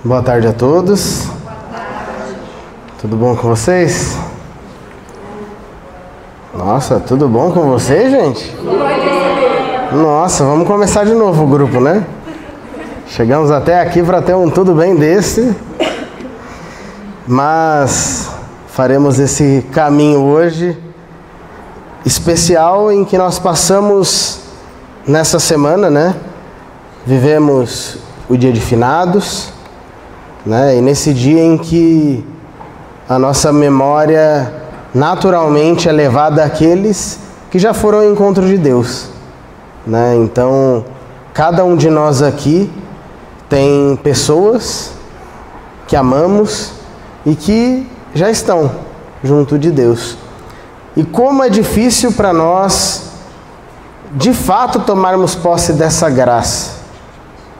Boa tarde a todos. Tudo bom com vocês? Nossa, tudo bom com vocês, gente? Nossa, vamos começar de novo o grupo, né? Chegamos até aqui para ter um tudo bem desse. Mas faremos esse caminho hoje especial em que nós passamos nessa semana, né? Vivemos o dia de finados, né? E nesse dia em que a nossa memória naturalmente é levada àqueles que já foram ao encontro de Deus, né? Então, cada um de nós aqui tem pessoas que amamos e que já estão junto de Deus. E como é difícil para nós, de fato, tomarmos posse dessa graça,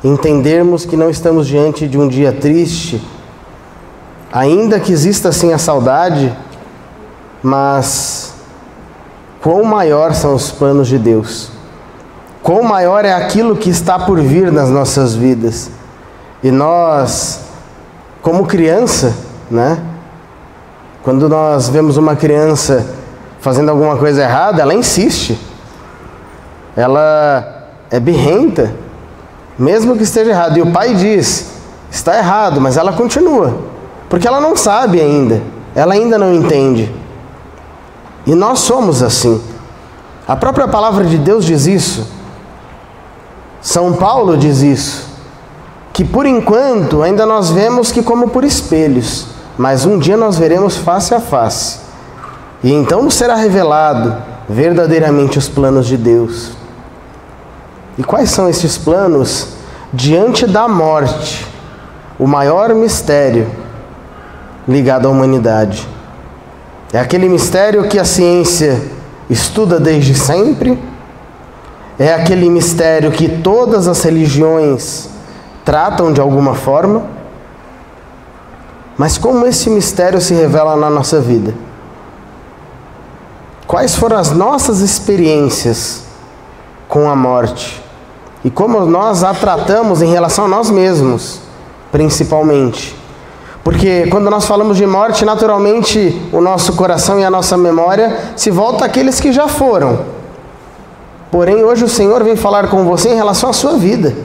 entendermos que não estamos diante de um dia triste, ainda que exista sim a saudade, mas quão maior são os planos de Deus, quão maior é aquilo que está por vir nas nossas vidas. E nós, como criança, né? Quando nós vemos uma criança fazendo alguma coisa errada, ela insiste, ela é birrenta, mesmo que esteja errado. E o pai diz, está errado, mas ela continua, porque ela não sabe ainda, ela ainda não entende. E nós somos assim. A própria palavra de Deus diz isso. São Paulo diz isso, que por enquanto ainda nós vemos que como por espelhos, mas um dia nós veremos face a face. E então nos será revelado verdadeiramente os planos de Deus. E quais são esses planos? Diante da morte, o maior mistério ligado à humanidade. É aquele mistério que a ciência estuda desde sempre. É aquele mistério que todas as religiões tratam de alguma forma. Mas como esse mistério se revela na nossa vida? Quais foram as nossas experiências com a morte? E como nós a tratamos em relação a nós mesmos, principalmente? Porque quando nós falamos de morte, naturalmente o nosso coração e a nossa memória se volta àqueles que já foram. Porém, hoje o Senhor vem falar com você em relação à sua vida,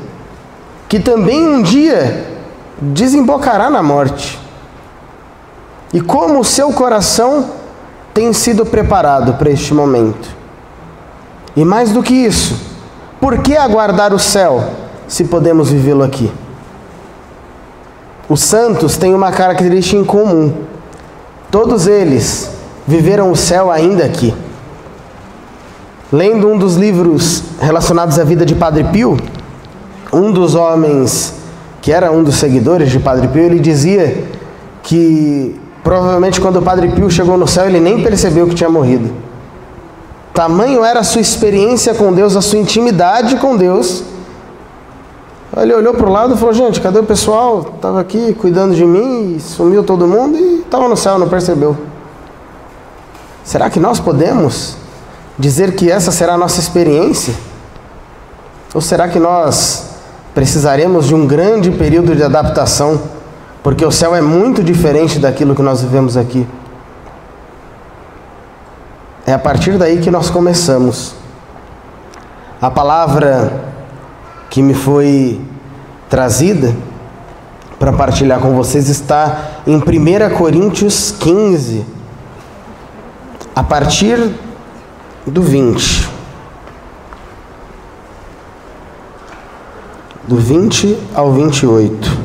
que também um dia desembocará na morte. E como o seu coração tem sido preparado para este momento. E mais do que isso, por que aguardar o céu se podemos vivê-lo aqui? Os santos têm uma característica em comum. Todos eles viveram o céu ainda aqui. Lendo um dos livros relacionados à vida de Padre Pio, um dos homens que era um dos seguidores de Padre Pio, ele dizia que provavelmente quando o Padre Pio chegou no céu, ele nem percebeu que tinha morrido. Tamanho era a sua experiência com Deus, a sua intimidade com Deus. Ele olhou para o lado e falou, gente, cadê o pessoal? Estava aqui cuidando de mim, e sumiu todo mundo e estava no céu, não percebeu. Será que nós podemos dizer que essa será a nossa experiência? Ou será que nós precisaremos de um grande período de adaptação? Porque o céu é muito diferente daquilo que nós vivemos aqui. É a partir daí que nós começamos. A palavra que me foi trazida para partilhar com vocês está em 1 Coríntios 15, a partir do 20. Do 20 ao 28.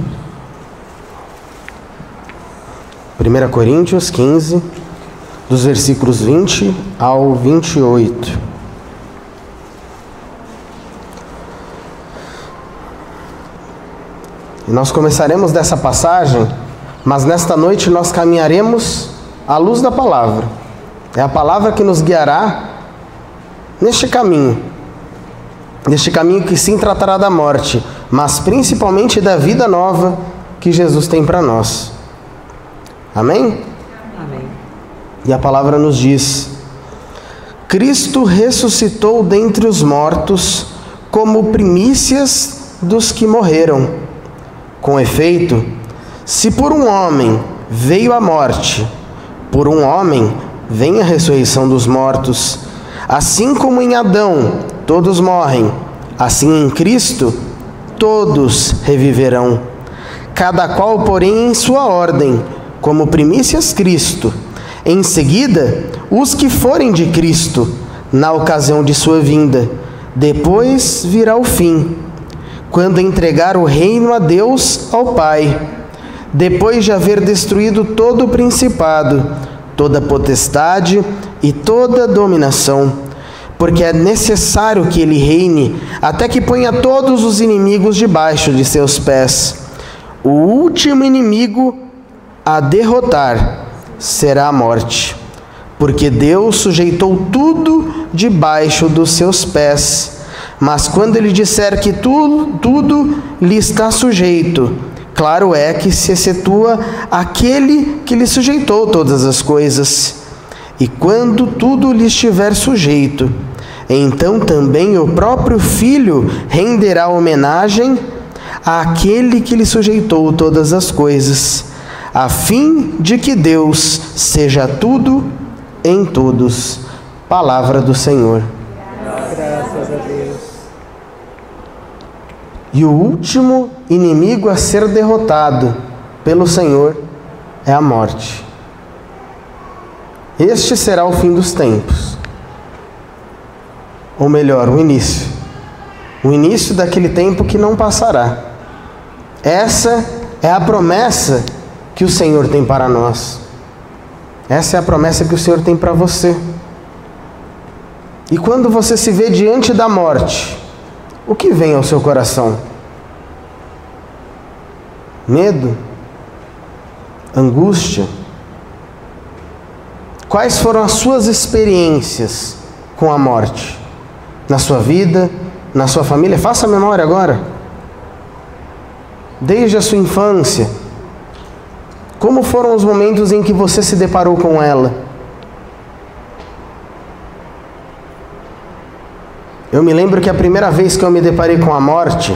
1 Coríntios 15, dos versículos 20 ao 28. E nós começaremos dessa passagem, mas nesta noite nós caminharemos à luz da palavra. É a palavra que nos guiará neste caminho que sim tratará da morte, mas principalmente da vida nova que Jesus tem para nós. Amém? Amém. E a palavra nos diz: Cristo ressuscitou dentre os mortos como primícias dos que morreram. Com efeito, Se por um homem veio a morte, por um homem vem a ressurreição dos mortos. Assim como em Adão todos morrem, assim em Cristo todos reviverão. Cada qual, porém, em sua ordem, como primícias Cristo. Em seguida, os que forem de Cristo, na ocasião de sua vinda. Depois virá o fim, quando entregar o reino a Deus, ao Pai, depois de haver destruído todo o principado, toda potestade e toda dominação, porque é necessário que ele reine, até que ponha todos os inimigos debaixo de seus pés. O último inimigo a derrotar será a morte, porque Deus sujeitou tudo debaixo dos seus pés. Mas quando ele disser que tudo lhe está sujeito, claro é que se excetua aquele que lhe sujeitou todas as coisas. E quando tudo lhe estiver sujeito, então também o próprio Filho renderá homenagem àquele que lhe sujeitou todas as coisas, a fim de que Deus seja tudo em todos. Palavra do Senhor. Graças a Deus. E o último inimigo a ser derrotado pelo Senhor é a morte. Este será o fim dos tempos. Ou melhor, o início. O início daquele tempo que não passará. Essa é a promessa que o Senhor tem para nós. Essa é a promessa que o Senhor tem para você. E quando você se vê diante da morte, o que vem ao seu coração? Medo? Angústia? Quais foram as suas experiências com a morte? Na sua vida, na sua família? Faça a memória agora. Desde a sua infância, como foram os momentos em que você se deparou com ela? Eu me lembro que a primeira vez que eu me deparei com a morte,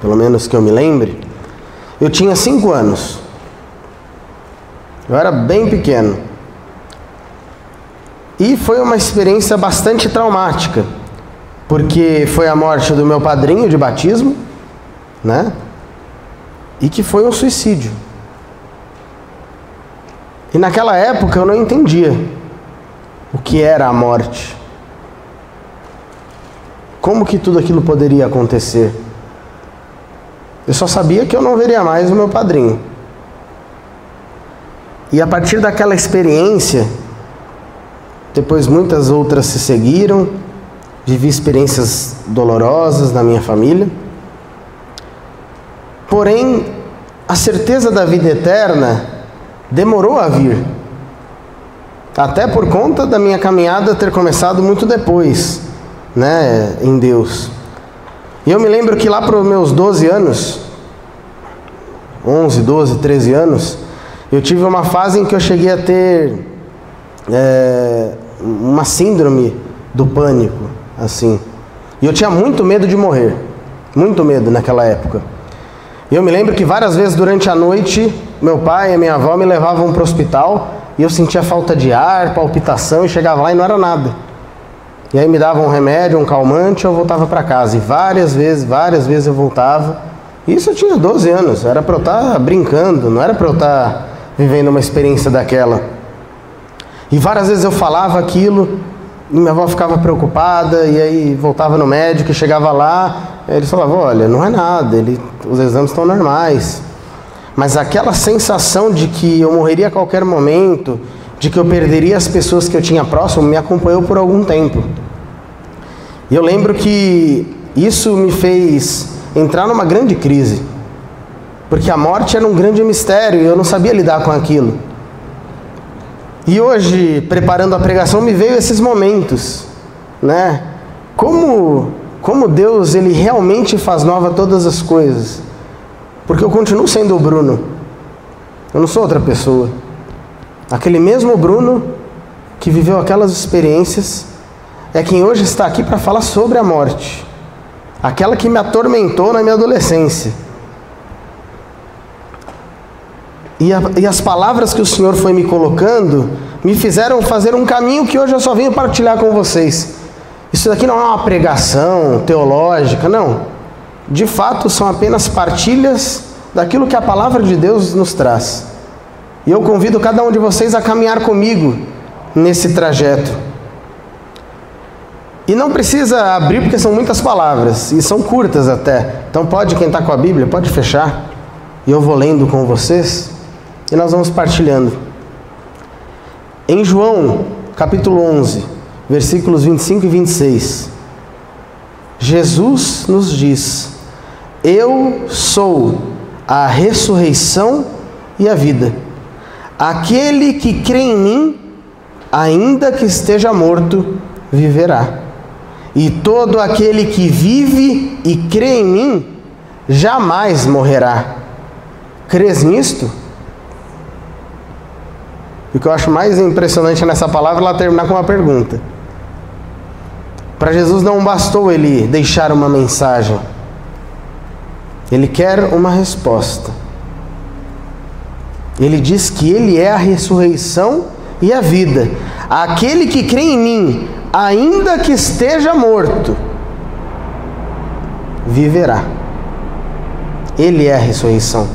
pelo menos que eu me lembre, eu tinha 5 anos. Eu era bem pequeno. E foi uma experiência bastante traumática, porque foi a morte do meu padrinho de batismo, né? E que foi um suicídio. E naquela época eu não entendia o que era a morte. Como que tudo aquilo poderia acontecer? Eu só sabia que eu não veria mais o meu padrinho. E a partir daquela experiência, depois muitas outras se seguiram, vivi experiências dolorosas na minha família. Porém, a certeza da vida eterna demorou a vir. Até por conta da minha caminhada ter começado muito depois, né, em Deus. E eu me lembro que lá para os meus 12 anos, 11, 12, 13 anos, eu tive uma fase em que eu cheguei a ter uma síndrome do pânico, assim. E eu tinha muito medo de morrer, muito medo naquela época. E eu me lembro que várias vezes durante a noite, meu pai e minha avó me levavam para o hospital e eu sentia falta de ar, palpitação, e chegava lá e não era nada. E aí me davam um remédio, um calmante, e eu voltava para casa. E várias vezes eu voltava. Isso eu tinha 12 anos, era para eu estar brincando, não era para eu estar vivendo uma experiência daquela. E várias vezes eu falava aquilo, e minha avó ficava preocupada, e aí voltava no médico e chegava lá, eles falavam, olha, não é nada, os exames estão normais. Mas aquela sensação de que eu morreria a qualquer momento, de que eu perderia as pessoas que eu tinha próximo, me acompanhou por algum tempo. E eu lembro que isso me fez entrar numa grande crise, porque a morte era um grande mistério e eu não sabia lidar com aquilo. E hoje, preparando a pregação, me veio esses momentos, né? Como Deus, Ele realmente faz nova todas as coisas. Porque eu continuo sendo o Bruno. Eu não sou outra pessoa. Aquele mesmo Bruno que viveu aquelas experiências é quem hoje está aqui para falar sobre a morte. Aquela que me atormentou na minha adolescência. E as palavras que o Senhor foi me colocando me fizeram fazer um caminho que hoje eu só venho partilhar com vocês. Isso daqui não é uma pregação teológica, não. De fato, são apenas partilhas daquilo que a palavra de Deus nos traz. E eu convido cada um de vocês a caminhar comigo nesse trajeto. E não precisa abrir porque são muitas palavras, e são curtas até. Então pode, quem está com a Bíblia, pode fechar. E eu vou lendo com vocês, e nós vamos partilhando. Em João, capítulo 11, versículos 25 e 26, Jesus nos diz: eu sou a ressurreição e a vida. Aquele que crê em mim, ainda que esteja morto, viverá. E todo aquele que vive e crê em mim, jamais morrerá. Crês nisto? O que eu acho mais impressionante nessa palavra é ela terminar com uma pergunta. Para Jesus não bastou ele deixar uma mensagem. Ele quer uma resposta. Ele diz que ele é a ressurreição e a vida. Aquele que crê em mim, ainda que esteja morto, viverá. Ele é a ressurreição.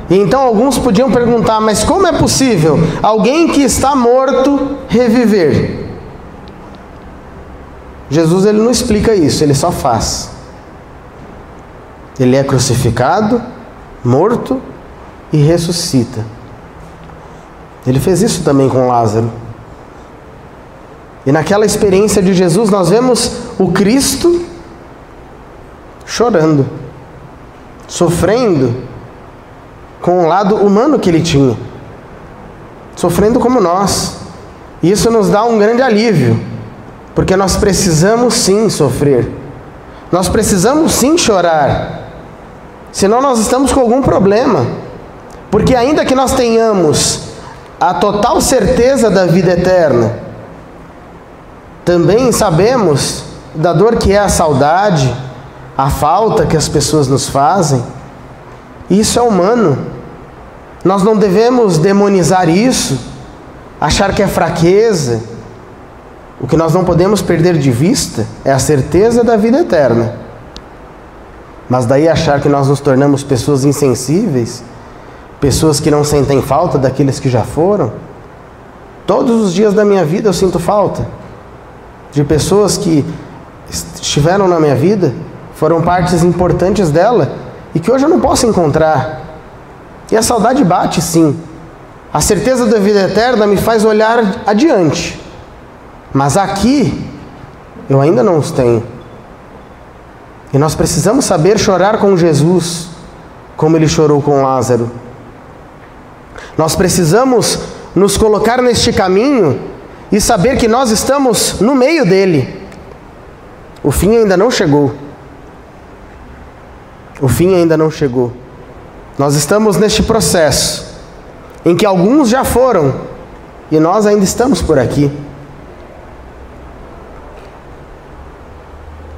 E então alguns podiam perguntar: mas como é possível alguém que está morto reviver? Jesus ele não explica isso, ele só faz. Ele é crucificado, morto e ressuscita. Ele fez isso também com Lázaro. E naquela experiência de Jesus nós vemos o Cristo chorando, sofrendo com o lado humano que ele tinha, sofrendo como nós. E isso nos dá um grande alívio, porque nós precisamos sim sofrer, nós precisamos sim chorar, senão nós estamos com algum problema. Porque ainda que nós tenhamos a total certeza da vida eterna, também sabemos da dor que é a saudade, a falta que as pessoas nos fazem. Isso é humano. Nós não devemos demonizar isso, achar que é fraqueza. O que nós não podemos perder de vista é a certeza da vida eterna. Mas daí achar que nós nos tornamos pessoas insensíveis, pessoas que não sentem falta daqueles que já foram. Todos os dias da minha vida eu sinto falta de pessoas que estiveram na minha vida, foram partes importantes dela e que hoje eu não posso encontrar. E a saudade bate sim. A certeza da vida eterna me faz olhar adiante, mas aqui eu ainda não os tenho. E nós precisamos saber chorar com Jesus, como ele chorou com Lázaro. Nós precisamos nos colocar neste caminho e saber que nós estamos no meio dele. O fim ainda não chegou. O fim ainda não chegou. Nós estamos neste processo em que alguns já foram e nós ainda estamos por aqui.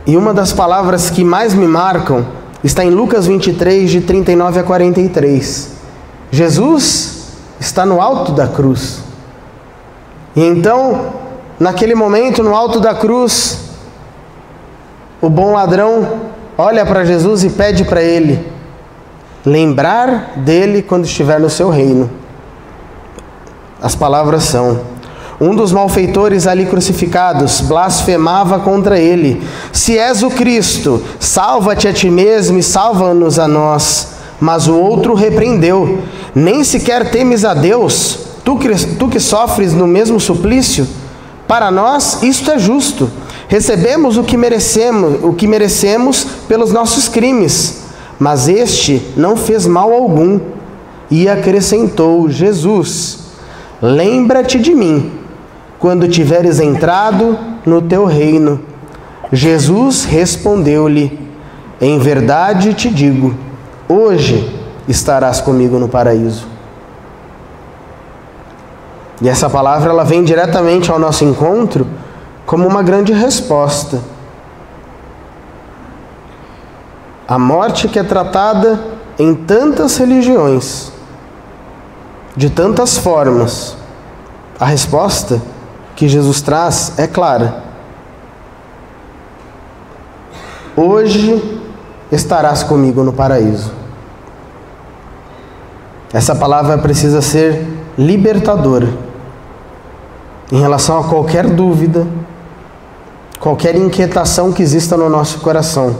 E uma das palavras que mais me marcam está em Lucas 23, de 39 a 43. Jesus está no alto da cruz. E então, naquele momento, no alto da cruz, o bom ladrão olha para Jesus e pede para ele lembrar dele quando estiver no seu reino. As palavras são: um dos malfeitores ali crucificados blasfemava contra ele: se és o Cristo, salva-te a ti mesmo e salva-nos a nós. Mas o outro repreendeu: nem sequer temes a Deus, tu que sofres no mesmo suplício? Para nós isto é justo. Recebemos o que merecemos pelos nossos crimes. Mas este não fez mal algum. E acrescentou Jesus: lembra-te de mim quando tiveres entrado no teu reino. Jesus respondeu-lhe: em verdade te digo, hoje estarás comigo no paraíso. E essa palavra ela vem diretamente ao nosso encontro como uma grande resposta. A morte que é tratada em tantas religiões de tantas formas, a resposta que Jesus traz é clara. Hoje estarás comigo no paraíso. Essa palavra precisa ser libertadora em relação a qualquer dúvida, qualquer inquietação que exista no nosso coração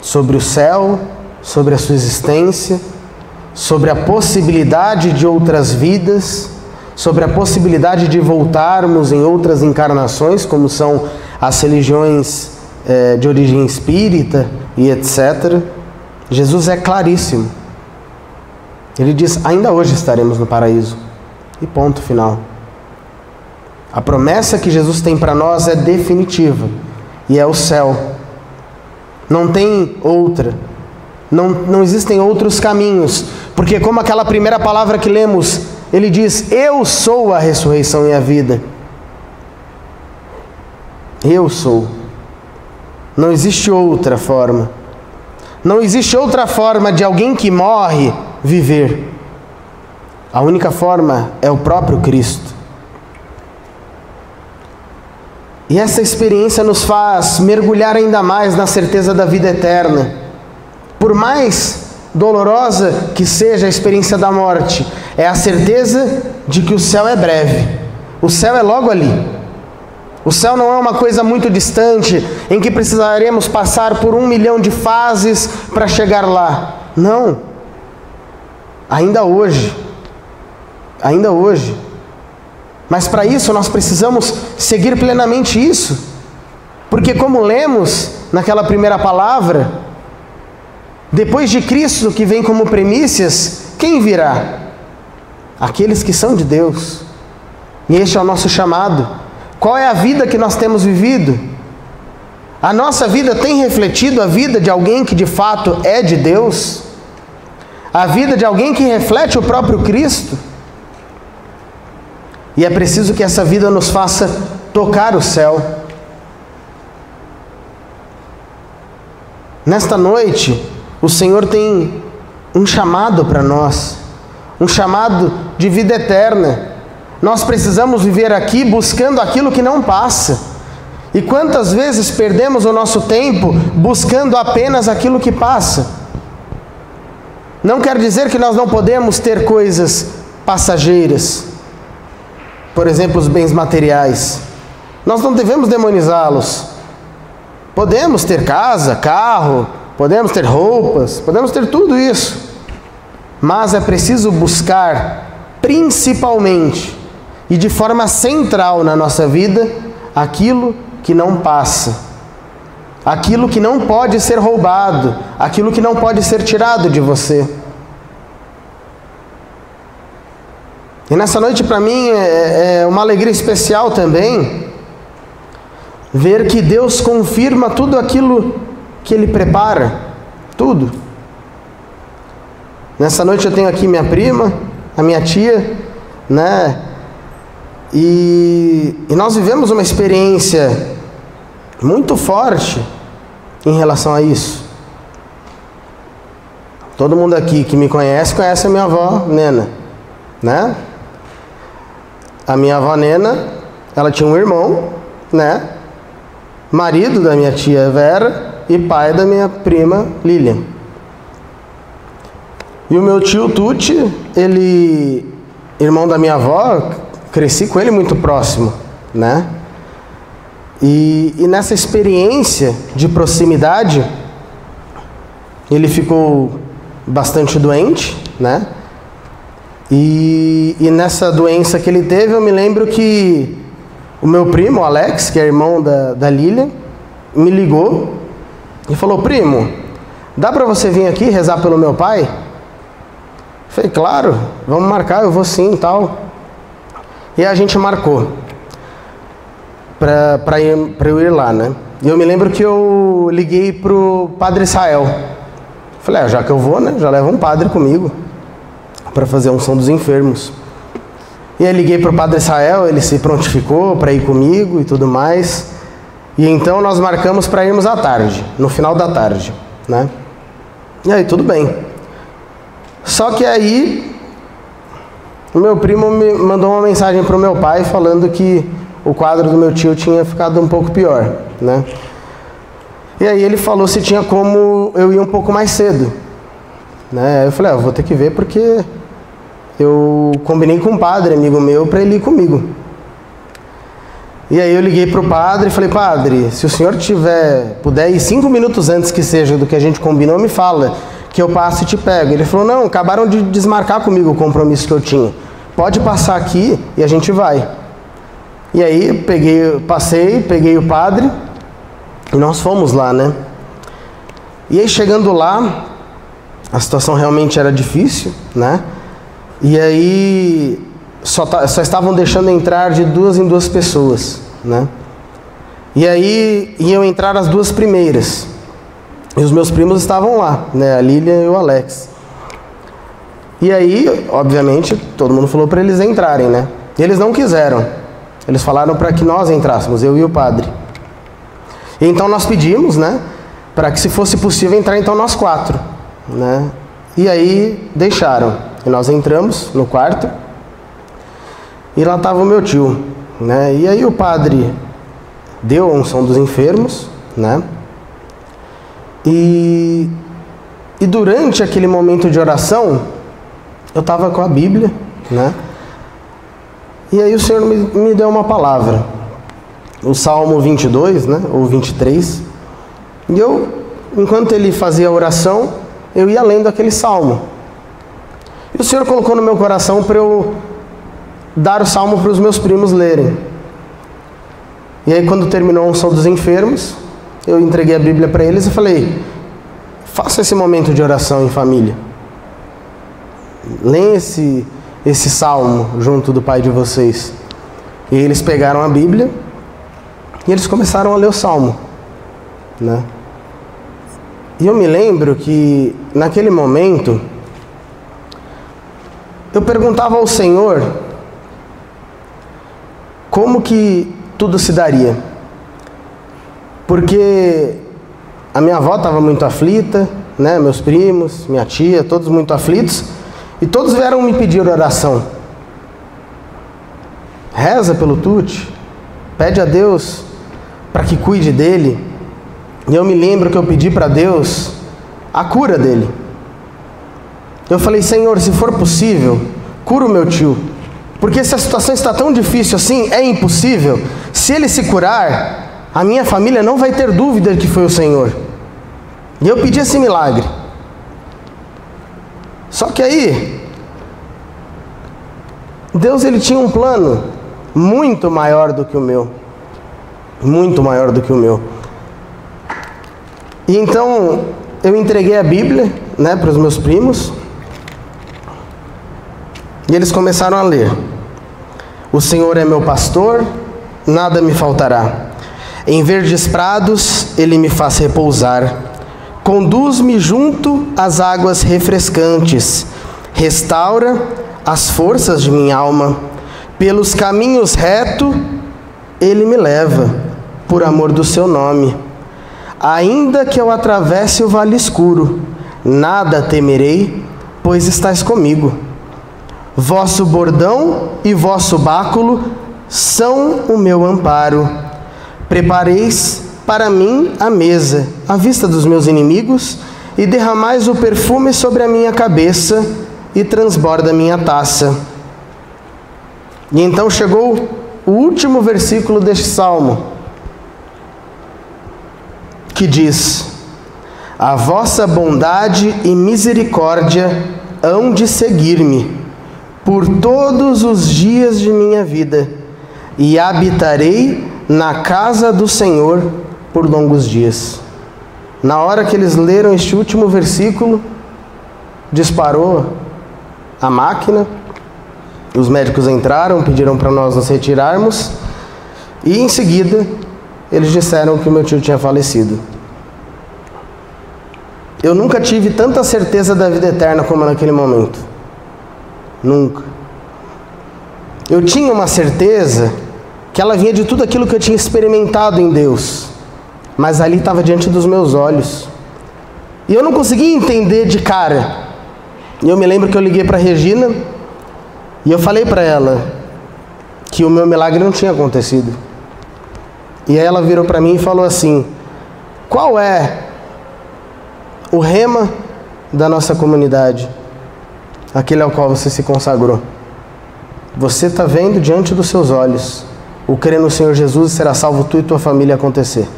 sobre o céu, sobre a sua existência, sobre a possibilidade de outras vidas, sobre a possibilidade de voltarmos em outras encarnações, como são as religiões de origem espírita e etc. Jesus é claríssimo. Ele diz: ainda hoje estaremos no paraíso. E ponto final. A promessa que Jesus tem para nós é definitiva, e é o céu. Não tem outra. Não existem outros caminhos, porque como aquela primeira palavra que lemos, ele diz: eu sou a ressurreição e a vida. Eu sou. Não existe outra forma. Não existe outra forma de alguém que morre viver. A única forma é o próprio Cristo. E essa experiência nos faz mergulhar ainda mais na certeza da vida eterna. Por mais dolorosa que seja a experiência da morte, é a certeza de que o céu é breve. O céu é logo ali. O céu não é uma coisa muito distante, em que precisaremos passar por 1 milhão de fases para chegar lá. Não. Ainda hoje. Ainda hoje. Mas para isso nós precisamos seguir plenamente isso. Porque como lemos naquela primeira palavra, depois de Cristo que vem como primícias, quem virá? Aqueles que são de Deus. E este é o nosso chamado. Qual é a vida que nós temos vivido? A nossa vida tem refletido a vida de alguém que de fato é de Deus? A vida de alguém que reflete o próprio Cristo? E é preciso que essa vida nos faça tocar o céu. Nesta noite, o Senhor tem um chamado para nós, um chamado de vida eterna. Nós precisamos viver aqui buscando aquilo que não passa. E quantas vezes perdemos o nosso tempo buscando apenas aquilo que passa? Não quer dizer que nós não podemos ter coisas passageiras. Por exemplo, os bens materiais. Nós não devemos demonizá-los. Podemos ter casa, carro, podemos ter roupas, podemos ter tudo isso. Mas é preciso buscar principalmente e de forma central na nossa vida aquilo que não passa, aquilo que não pode ser roubado, aquilo que não pode ser tirado de você. E nessa noite para mim é uma alegria especial também ver que Deus confirma tudo aquilo que Ele prepara, tudo. Nessa noite eu tenho aqui minha prima, a minha tia, né? E nós vivemos uma experiência muito forte em relação a isso. Todo mundo aqui que me conhece a minha avó Nena, né? A minha avó Nena, ela tinha um irmão, né? Marido da minha tia Vera e pai da minha prima Lilian. E o meu tio Tuti, ele, irmão da minha avó, cresci com ele muito próximo, né? E nessa experiência de proximidade, ele ficou bastante doente, né? E nessa doença que ele teve, eu me lembro que o meu primo, o Alex, que é irmão da Lilian, me ligou e falou: primo, dá para você vir aqui rezar pelo meu pai? Eu falei: claro, vamos marcar, eu vou sim e tal. E a gente marcou para eu ir lá, né? E eu me lembro que eu liguei pro Padre Israel. Falei: já que eu vou, né? Já levo um padre comigo para fazer a unção dos enfermos. E aí liguei pro Padre Israel, ele se prontificou para ir comigo e tudo mais. E então nós marcamos para irmos à tarde, no final da tarde, né? E aí tudo bem. Só que aí o meu primo me mandou uma mensagem para o meu pai falando que o quadro do meu tio tinha ficado um pouco pior, né? E aí ele falou se tinha como eu ir um pouco mais cedo, né? Eu falei, eu vou ter que ver porque eu combinei com um padre, amigo meu, para ele ir comigo. E aí eu liguei para o padre e falei, padre, se o senhor puder ir 5 minutos antes que seja do que a gente combinou, me fala, que eu passo e te pego. Ele falou, não, acabaram de desmarcar comigo o compromisso que eu tinha. Pode passar aqui e a gente vai. E aí peguei o padre e nós fomos lá, né? E aí chegando lá, a situação realmente era difícil, né? E aí só estavam deixando entrar de 2 em 2 pessoas, né? E aí iam entrar as 2 primeiras. E os meus primos estavam lá, né? A Lília e o Alex. E aí, obviamente, todo mundo falou para eles entrarem, né? E eles não quiseram. Eles falaram para que nós entrássemos, eu e o padre. E então nós pedimos, né? Para que, se fosse possível, entrar então nós 4, né? E aí deixaram. E nós entramos no quarto. E lá estava o meu tio, né? E aí o padre deu a unção dos enfermos, né? E durante aquele momento de oração, eu estava com a Bíblia, né? E aí o Senhor me deu uma palavra, o Salmo 22, né? Ou 23. E eu, enquanto ele fazia a oração, eu ia lendo aquele salmo. E o Senhor colocou no meu coração para eu dar o salmo para os meus primos lerem. E aí quando terminou a unção dos enfermos, eu entreguei a Bíblia para eles e falei, faça esse momento de oração em família. Leia esse salmo junto do pai de vocês. E eles pegaram a Bíblia e eles começaram a ler o salmo, né? E eu me lembro que naquele momento eu perguntava ao Senhor como que tudo se daria. Porque a minha avó estava muito aflita, né? Meus primos, minha tia, todos muito aflitos. E todos vieram me pedir oração. Reza pelo Tuti, pede a Deus para que cuide dele. E eu me lembro que eu pedi para Deus a cura dele. Eu falei, Senhor, se for possível, cura o meu tio. Porque se a situação está tão difícil assim, é impossível. Se ele se curar, a minha família não vai ter dúvida de que foi o Senhor. E eu pedi esse milagre. Só que aí, Deus ele tinha um plano muito maior do que o meu. Muito maior do que o meu. E então, eu entreguei a Bíblia, né, para os meus primos. E eles começaram a ler. O Senhor é meu pastor, nada me faltará. Em verdes prados ele me faz repousar. Conduz-me junto às águas refrescantes. Restaura as forças de minha alma. Pelos caminhos retos ele me leva, por amor do seu nome. Ainda que eu atravesse o vale escuro, nada temerei, pois estás comigo. Vosso bordão e vosso báculo são o meu amparo. Prepareis para mim a mesa, à vista dos meus inimigos, e derramais o perfume sobre a minha cabeça, e transborda a minha taça. E então chegou o último versículo deste salmo, que diz: a vossa bondade e misericórdia hão de seguir-me por todos os dias de minha vida, e habitarei na casa do Senhor por longos dias. Na hora que eles leram este último versículo, disparou a máquina, os médicos entraram, pediram para nós nos retirarmos, e em seguida eles disseram que o meu tio tinha falecido. Eu nunca tive tanta certeza da vida eterna como naquele momento. Nunca. Eu tinha uma certeza que ela vinha de tudo aquilo que eu tinha experimentado em Deus, mas ali estava diante dos meus olhos. E eu não conseguia entender de cara. E eu me lembro que eu liguei para a Regina E eu falei para ela que o meu milagre não tinha acontecido. E aí ela virou para mim e falou assim: qual é o rema da nossa comunidade? Aquele ao qual você se consagrou. Você está vendo diante dos seus olhos o crer no Senhor Jesus, será salvo tu e tua família acontecer.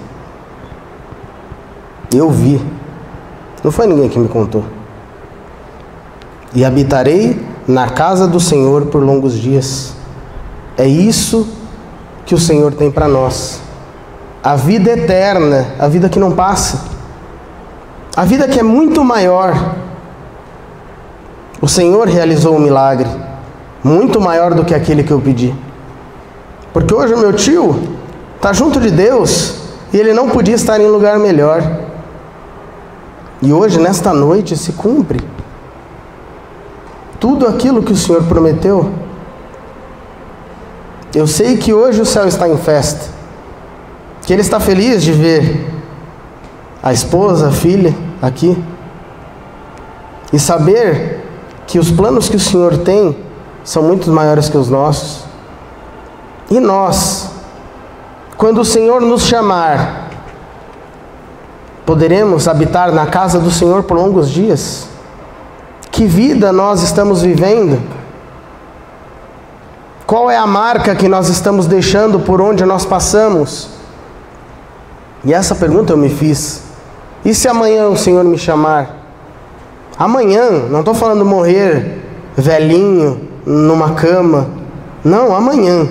Eu vi. Não foi ninguém que me contou. E habitarei na casa do Senhor por longos dias. É isso que o Senhor tem para nós. A vida eterna, a vida que não passa. A vida que é muito maior. O Senhor realizou um milagre muito maior do que aquele que eu pedi. Porque hoje o meu tio está junto de Deus e ele não podia estar em lugar melhor. E hoje, nesta noite, se cumpre tudo aquilo que o Senhor prometeu. Eu sei que hoje o céu está em festa, que Ele está feliz de ver a esposa, a filha aqui, e saber que os planos que o Senhor tem são muito maiores que os nossos. E nós, quando o Senhor nos chamar, poderemos habitar na casa do Senhor por longos dias? Que vida nós estamos vivendo? Qual é a marca que nós estamos deixando por onde nós passamos? E essa pergunta eu me fiz. E se amanhã o Senhor me chamar? Amanhã, não estou falando morrer velhinho, numa cama. Não, amanhã.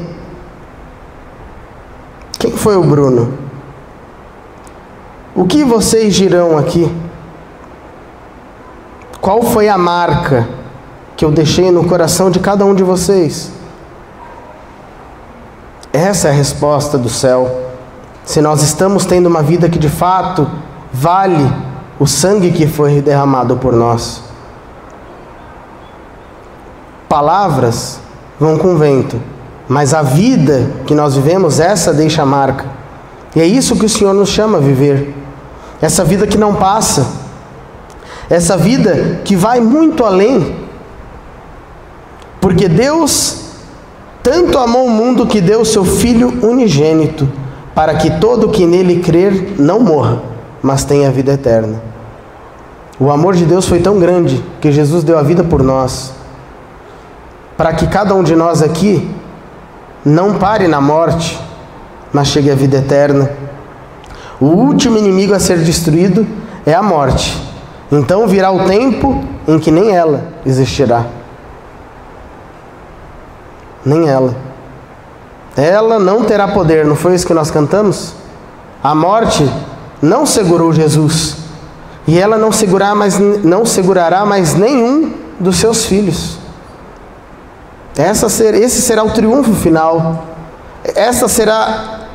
Quem foi o Bruno? O que vocês dirão aqui? Qual foi a marca que eu deixei no coração de cada um de vocês? Essa é a resposta do céu. Se nós estamos tendo uma vida que de fato vale o sangue que foi derramado por nós. Palavras vão com vento, mas a vida que nós vivemos, essa deixa a marca. E é isso que o Senhor nos chama a viver. Essa vida que não passa. Essa vida que vai muito além. Porque Deus tanto amou o mundo que deu o seu Filho unigênito, para que todo que nele crer não morra, mas tenha vida eterna. O amor de Deus foi tão grande que Jesus deu a vida por nós, para que cada um de nós aqui não pare na morte, mas chegue à vida eterna. O último inimigo a ser destruído é a morte. Então virá o tempo em que nem ela existirá. Nem ela. Ela não terá poder, não foi isso que nós cantamos? A morte não segurou Jesus. E ela não segurará mais nenhum dos seus filhos. Esse será o triunfo final. Essa será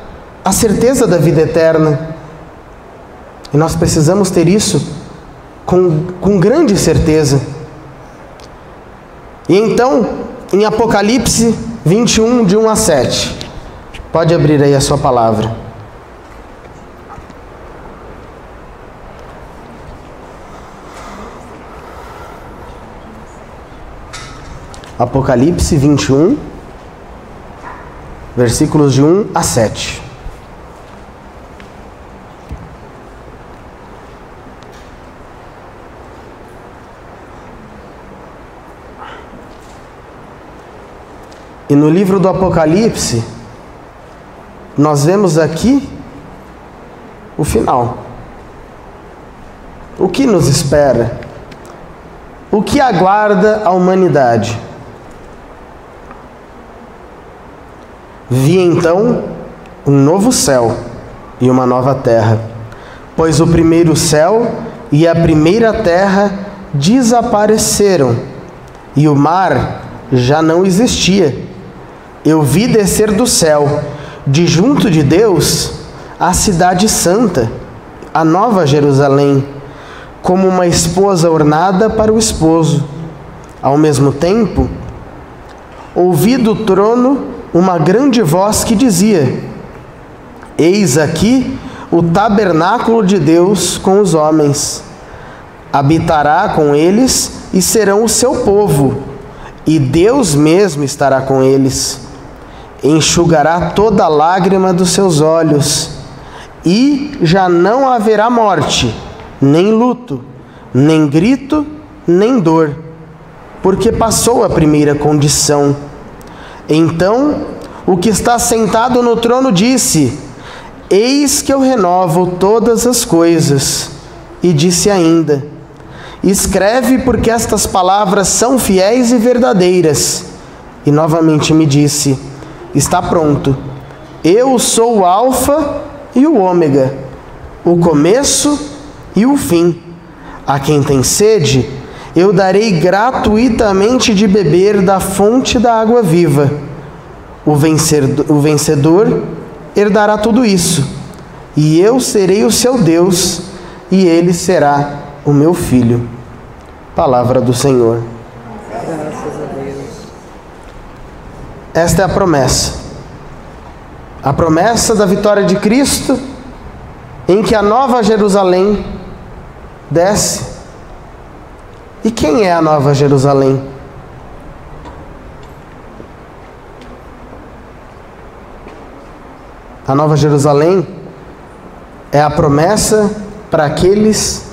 a certeza da vida eterna. E nós precisamos ter isso com grande certeza. E então, em Apocalipse 21, de 1 a 7. Pode abrir aí a sua palavra. Apocalipse 21, versículos de 1 a 7. E no livro do Apocalipse, nós vemos aqui o final. O que nos espera? O que aguarda a humanidade? Vi então um novo céu e uma nova terra, pois o primeiro céu e a primeira terra desapareceram, e o mar já não existia. Eu vi descer do céu, de junto de Deus, a cidade santa, a nova Jerusalém, como uma esposa ornada para o esposo. Ao mesmo tempo, ouvi do trono uma grande voz que dizia: Eis aqui o tabernáculo de Deus com os homens. Habitará com eles e serão o seu povo, e Deus mesmo estará com eles. Enxugará toda lágrima dos seus olhos, e já não haverá morte, nem luto, nem grito, nem dor, porque passou a primeira condição. Então o que está sentado no trono disse: Eis que eu renovo todas as coisas. E disse ainda: Escreve, porque estas palavras são fiéis e verdadeiras. E novamente me disse: Está pronto. Eu sou o Alfa e o Ômega, o começo e o fim. A quem tem sede, eu darei gratuitamente de beber da fonte da água viva. O vencedor herdará tudo isso, e eu serei o seu Deus, e ele será o meu filho. Palavra do Senhor. Graças a Deus. Esta é a promessa. A promessa da vitória de Cristo, em que a Nova Jerusalém desce. E quem é a Nova Jerusalém? A Nova Jerusalém é a promessa para aqueles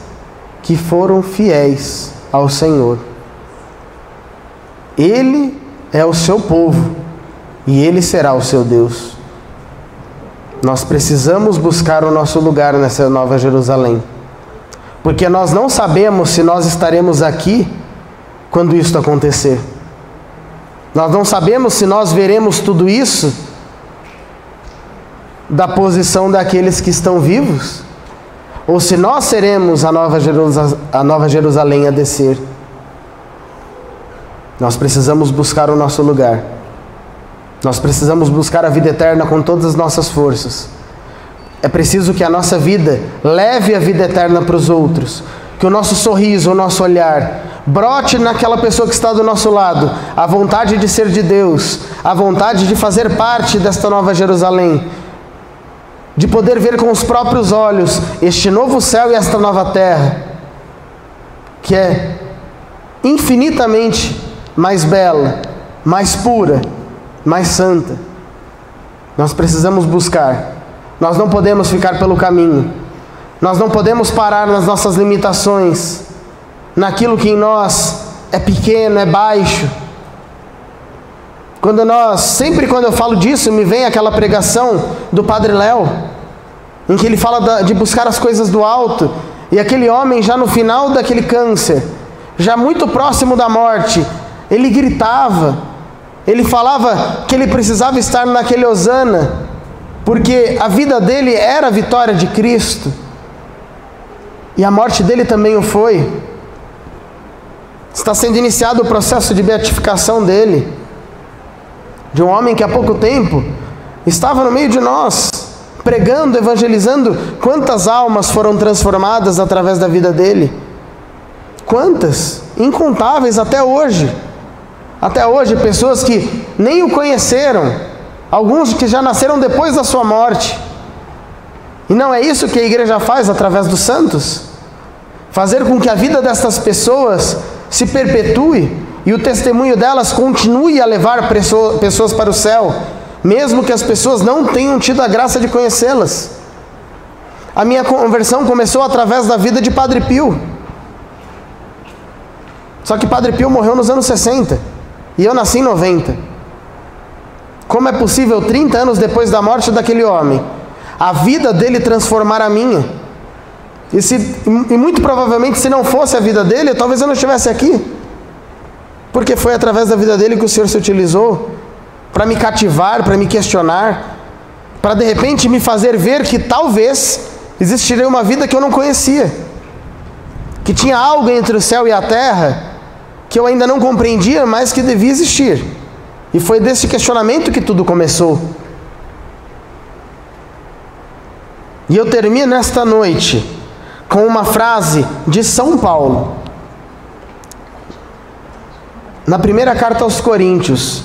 que foram fiéis ao Senhor. Ele é o seu povo e Ele será o seu Deus. Nós precisamos buscar o nosso lugar nessa Nova Jerusalém, porque nós não sabemos se nós estaremos aqui quando isso acontecer. Nós não sabemos se nós veremos tudo isso da posição daqueles que estão vivos, ou se nós seremos a Nova Jerusalém a descer. Nós precisamos buscar o nosso lugar. Nós precisamos buscar a vida eterna com todas as nossas forças. É preciso que a nossa vida leve a vida eterna para os outros, que o nosso sorriso, o nosso olhar brote naquela pessoa que está do nosso lado a vontade de ser de Deus, a vontade de fazer parte desta Nova Jerusalém, de poder ver com os próprios olhos este novo céu e esta nova terra, que é infinitamente mais bela, mais pura, mais santa. Nós precisamos buscar. Nós não podemos ficar pelo caminho. Nós não podemos parar nas nossas limitações, naquilo que em nós é pequeno, é baixo. Sempre quando eu falo disso, me vem aquela pregação do Padre Léo, em que ele fala de buscar as coisas do alto, e aquele homem já no final daquele câncer, já muito próximo da morte, ele gritava, ele falava que ele precisava estar naquele hosana, porque a vida dele era a vitória de Cristo, e a morte dele também o foi. Está sendo iniciado o processo de beatificação dele, de um homem que há pouco tempo estava no meio de nós, pregando, evangelizando. Quantas almas foram transformadas através da vida dele? Quantas? Incontáveis até hoje. Até hoje, pessoas que nem o conheceram, alguns que já nasceram depois da sua morte. E não é isso que a igreja faz através dos santos? Fazer com que a vida dessas pessoas se perpetue e o testemunho delas continue a levar pessoas para o céu, mesmo que as pessoas não tenham tido a graça de conhecê-las. A minha conversão começou através da vida de Padre Pio. Só que Padre Pio morreu nos anos 60 e eu nasci em 90. Como é possível, 30 anos depois da morte daquele homem, a vida dele transformar a minha? E muito provavelmente, se não fosse a vida dele, talvez eu não estivesse aqui. Porque foi através da vida dele que o Senhor se utilizou para me cativar, para me questionar, para de repente me fazer ver que talvez existiria uma vida que eu não conhecia, que tinha algo entre o céu e a terra que eu ainda não compreendia, mas que devia existir. E foi desse questionamento que tudo começou. E eu termino esta noite com uma frase de São Paulo, na primeira carta aos Coríntios.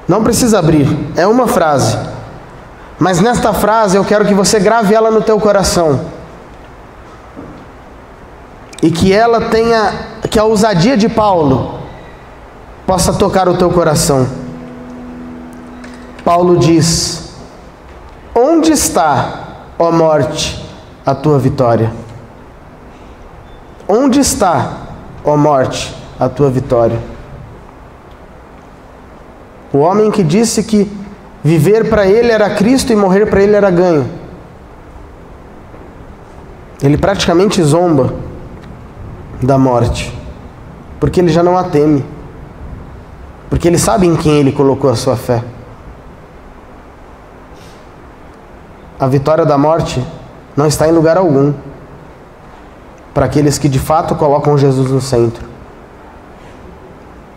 Não precisa abrir, é uma frase. Mas nesta frase eu quero que você grave ela no teu coração. E que ela tenha, que a ousadia de Paulo possa tocar o teu coração. Paulo diz: onde está, ó morte, a tua vitória? Onde está, ó morte, a tua vitória? O homem que disse que viver para ele era Cristo e morrer para ele era ganho. Ele praticamente zomba da morte, porque ele já não a teme, porque ele sabe em quem ele colocou a sua fé. A vitória da morte não está em lugar algum para aqueles que de fato colocam Jesus no centro.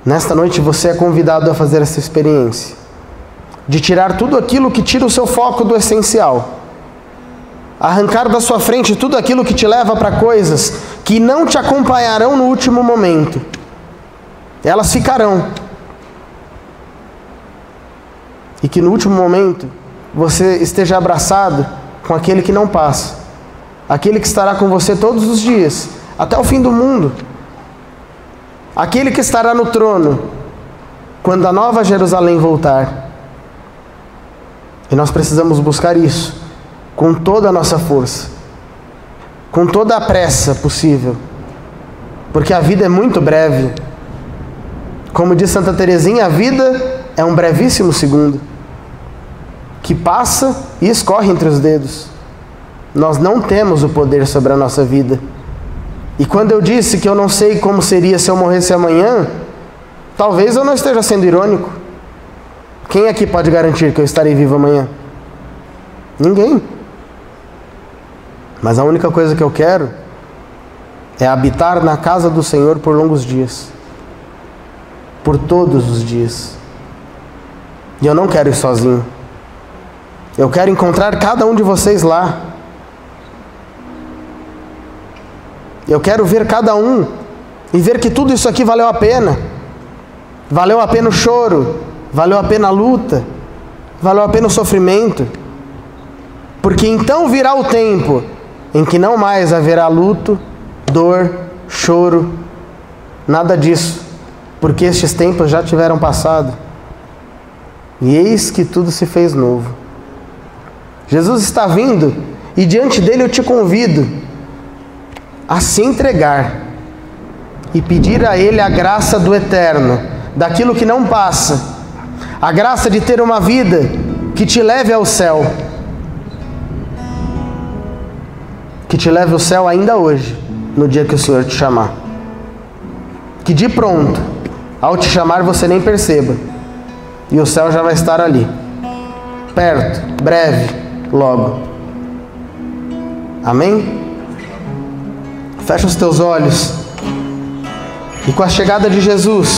Nesta noite você é convidado a fazer essa experiência, de tirar tudo aquilo que tira o seu foco do essencial, arrancar da sua frente tudo aquilo que te leva para coisas que não te acompanharão no último momento. Elas ficarão. E que no último momento você esteja abraçado com aquele que não passa, aquele que estará com você todos os dias, até o fim do mundo, aquele que estará no trono quando a nova Jerusalém voltar. E nós precisamos buscar isso com toda a nossa força, com toda a pressa possível, porque a vida é muito breve. Como diz Santa Teresinha, a vida é um brevíssimo segundo que passa e escorre entre os dedos. Nós não temos o poder sobre a nossa vida. E quando eu disse que eu não sei como seria se eu morresse amanhã, talvez eu não esteja sendo irônico. Quem aqui pode garantir que eu estarei vivo amanhã? Ninguém. Mas a única coisa que eu quero é habitar na casa do Senhor por longos dias, por todos os dias. E eu não quero ir sozinho. Eu quero encontrar cada um de vocês lá. Eu quero ver cada um e ver que tudo isso aqui valeu a pena. Valeu a pena o choro, valeu a pena a luta, valeu a pena o sofrimento. Porque então virá o tempo em que não mais haverá luto, dor, choro, nada disso, porque estes tempos já tiveram passado. E eis que tudo se fez novo. Jesus está vindo e diante dele eu te convido a se entregar e pedir a ele a graça do eterno, daquilo que não passa, a graça de ter uma vida que te leve ao céu, que te leve ao céu ainda hoje, no dia que o Senhor te chamar. Que de pronto, ao te chamar, você nem perceba, e o céu já vai estar ali, perto, breve, logo. Amém? Fecha os teus olhos, e com a chegada de Jesus,